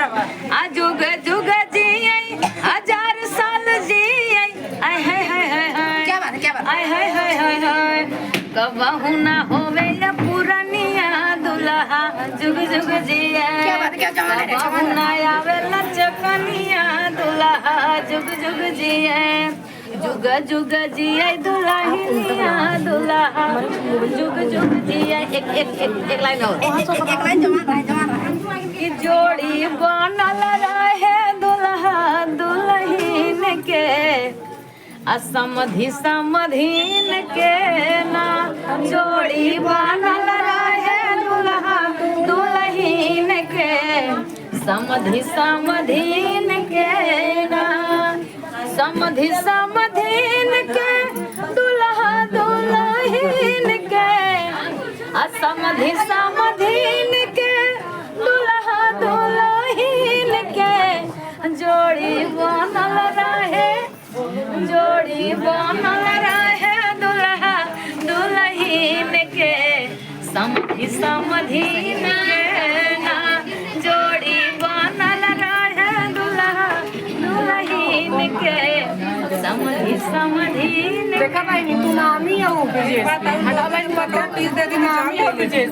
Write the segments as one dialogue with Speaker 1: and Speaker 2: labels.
Speaker 1: आ जुग जुग जिए 1000 साल जिए आय हाय हाय हाय हाय
Speaker 2: क्या बात है, क्या बात है।
Speaker 1: आय हाय हाय हाय हाय कबहू ना होवे या पुरानिया दुल्हा जुग जुग जिए
Speaker 2: क्या बात है, क्या जवान है,
Speaker 1: कबहू
Speaker 2: जवान है।
Speaker 1: ना आवे लचकनिया दुल्हा जुग जुग जिए जुग जुग जिए दुल्हनिया दुल्हा जुग जुग जिए एक लाइन और
Speaker 2: एक लाइन जवान रहे।
Speaker 1: कि जोड़ी बनल रहे दुल्हा दुल्हन के असमधि समधीन के ना जोड़ी बनल रहे दुल्हा दुल्हन के समधि समधीन के ना समधि समधीन के दुल्हा दुल्हन के असमधि समधीन के दुल्हा दुल्हन के जोड़ी बनल रहे जोड़ी बनल रहे दुल्हा दुल्हन के समधि समधीन के ना जोड़ी बनल रहे दुल्हा दुल्हन के समधि समधीन
Speaker 3: देखा भाई तू नामी है वो विजय हटा भाई पता 30 दे दिन नामी है विजय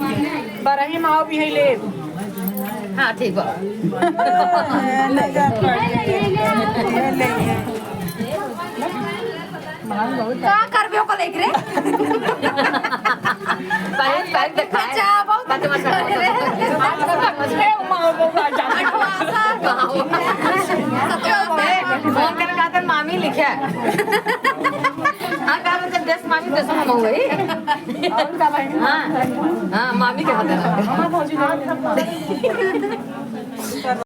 Speaker 3: बरही माओ भी है ले
Speaker 1: हाँ ठीक बा
Speaker 2: का करबे को देख रे
Speaker 1: पैर दिखाए
Speaker 2: अच्छा बहुत
Speaker 1: बात मत
Speaker 3: ए माओ बोला जा
Speaker 1: फोन कर का मामी लिखा हाँ का जब 10 मामी 10 हम हो गई हाँ हाँ मामी के हाथ है
Speaker 3: हां भौजी